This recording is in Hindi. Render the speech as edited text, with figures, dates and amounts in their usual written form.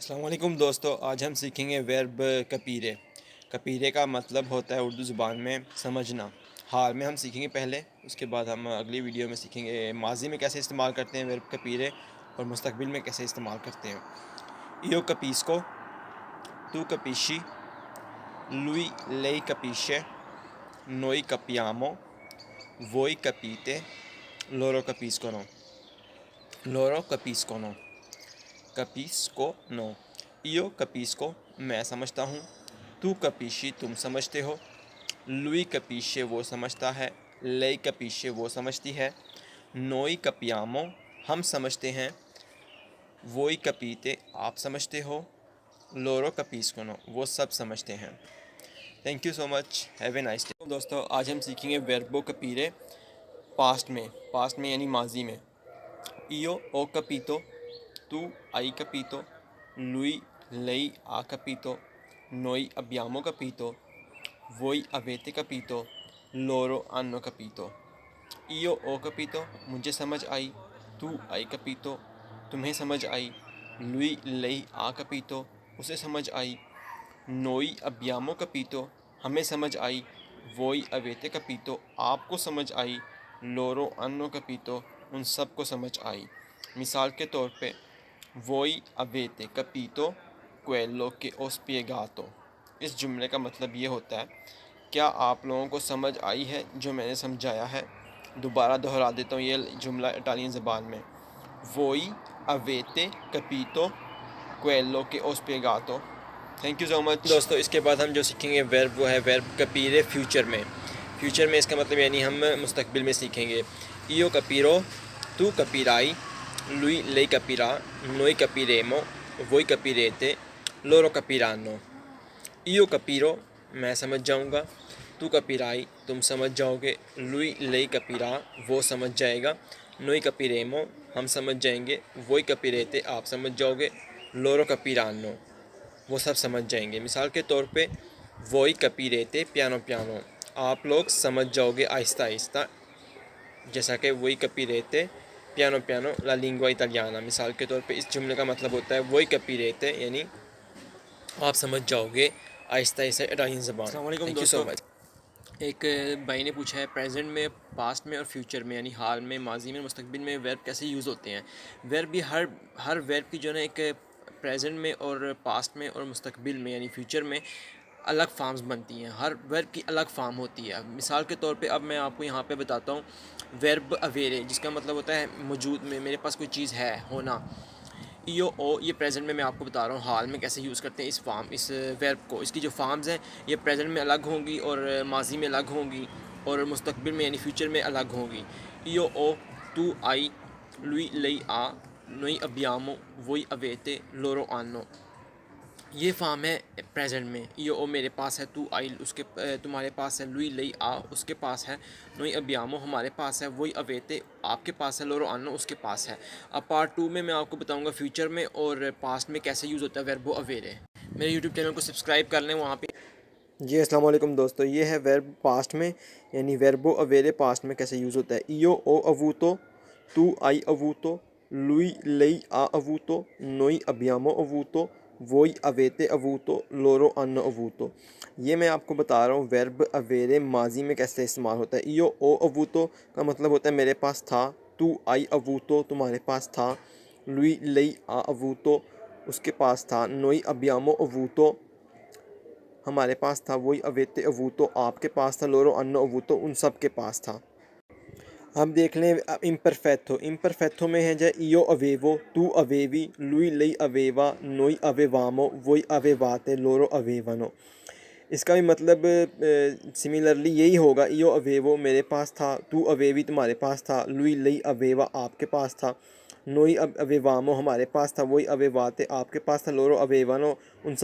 अस्सलाम वालेकुम दोस्तों, आज हम सीखेंगे वर्ब कपीरे। कपीरे का मतलब होता है उर्दू ज़ुबान में समझना। हाल में हम सीखेंगे पहले, उसके बाद हम अगली वीडियो में सीखेंगे माजी में कैसे इस्तेमाल करते हैं वर्ब कपीरे और मुस्तकबिल में कैसे इस्तेमाल करते हैं। इयो कपीस्को, तू कपीशी, लुई लेई कपीशे, नोई कपियामो, वोई कपीते, लोरो कपीस्कोनो, लोरो कपीस्कोनो, कपीस्को नो। इयो कपीस्को मैं समझता हूँ, तू कपीशी तुम समझते हो, लुई कपीशे वो समझता है, लेई कपीशे वो समझती है, नोई कपियामो हम समझते हैं, वोई कपीते आप समझते हो, लोरो कपीस्को नो वो सब समझते हैं। Thank you so much, have a nice day. दोस्तों, आज हम सीखेंगे वर्बो कपीरे पास्ट में यानी माजी में। इयो ओ कपीतो, तू आई capito, lui lei ha capito, noi abbiamo capito, voi avete capito, loro hanno capito। io ho capito मुझे समझ आई, तू आई capito तुम्हें समझ आई, lui lei ha capito उसे समझ आई, noi abbiamo capito हमें समझ आई, voi avete capito आपको समझ आई, loro hanno capito उन सबको समझ आई। मिसाल के तौर पे, voi avete capito quello che ho spiegato। इस जुमले का मतलब ये होता है, क्या आप लोगों को समझ आई है जो मैंने समझाया है। दोबारा दोहरा देता हूँ ये जुमला इटालियन ज़बान में। voi avete capito quello che ho spiegato। Thank you so much दोस्तों। इसके बाद हम जो सीखेंगे वर्ब वो है वर्ब कपीरे फ्यूचर में इसका मतलब यानी हम मुस्तकबिल में सीखेंगे। इयो कपीरो, तू कपीराई, lui lei capirà, noi capiremo, voi capirete, loro capiranno। io capirò मैं समझ जाऊंगा, तू capirai तुम समझ जाओगे, lui lei capirà वो समझ जाएगा, noi capiremo हम समझ जाएंगे, voi capirete आप समझ जाओगे, loro capiranno वो सब समझ जाएंगे। मिसाल के तौर पे, voi capirete piano piano आप लोग समझ जाओगे आहिस्ता आहिस्ता, जैसा कि voi capirete piano piano la lingua italiana। मिसाल के तौर पे इस जुमले का मतलब होता है voi capirete यानी आप समझ जाओगे आहिस्ता आहिस्ता इटालियन ज़बान। अस्सलाम वालेकुम थैंक यू सो दोस्तों। मच। एक भाई ने पूछा है प्रेजेंट में, पास्ट में और फ्यूचर में यानी हाल में, माजी में, मुस्तकबिल में वर्ब कैसे यूज़ होते हैं। वर्ब भी हर वर्ब की जो है ना एक प्रेजेंट में और पास्ट में और मुस्तकबिल में यानी फ्यूचर में अलग फार्म्स बनती हैं। हर वर्ब की अलग फार्म होती है। मिसाल के तौर पे अब मैं आपको यहाँ पे बताता हूँ वर्ब अवेरे, जिसका मतलब होता है मौजूद में, मेरे पास कोई चीज़ है, होना। ईओ ओ ये प्रेजेंट में मैं आपको बता रहा हूँ हाल में कैसे यूज़ करते हैं इस वर्ब को। इसकी जो फार्म्स हैं ये प्रेजेंट में अलग होंगी और माजी में अलग होंगी और मुस्तकबिल में यानी फ्यूचर में अलग होंगी। ईओ ओ, तू आई, lui lei ha, noi abbiamo, voi avete, loro hanno। ये फार्म है प्रेजेंट में। ये ओ मेरे पास है, तू आई तुम्हारे पास है, लुई लई आ उसके पास है, नोई अबियामो हमारे पास है, वही अवेते आपके पास है, लोरो आनो उसके पास है। अब पार्ट 2 में मैं आपको बताऊंगा फ्यूचर में और पास्ट में कैसे यूज़ होता है वर्बो अवेरे। मेरे यूट्यूब चैनल को सब्सक्राइब कर लें वहाँ पे। जी अस्सलाम वालेकुम दोस्तों, ये है वर्ब पास्ट में यानी वर्बो अवेरे पास्ट में कैसे यूज़ होता है। इयो ओ अवूतो, तू आई अवूतो, लुई लेई आ अवूतो, नोई अबियामो अवूतो, वोई अवेते अवूतो, लोरो अन्नो अवूतो। ये मैं आपको बता रहा हूँ वर्ब अवेरे माजी में कैसे इस्तेमाल होता है। इयो ओ अवूतो का मतलब होता है मेरे पास था, तू आई अवूतो तुम्हारे पास था, लुई लेई आ अवूतो उसके पास था, नोई अबियामो अवूतो हमारे पास था, वही अवेते अवूतो आपके पास था, लोरो अन्नो अवूतो उन सब के पास था। अब देख लें इम्परफेक्टो में है जय इयो अवेवो, तू अवेवी, लुई लई अवेवा, नोई अवेवामो, वही अवेवाते, लोरो अवेवनो। इसका भी मतलब सिमिलरली यही होगा। इयो अवेवो मेरे पास था, तू अवेवी तुम्हारे पास था, लुई लई अवेवा आपके पास था, नोई अवेवामो हमारे पास था, वही अवेवाते आपके पास था, लोरो अवेवनो उन सब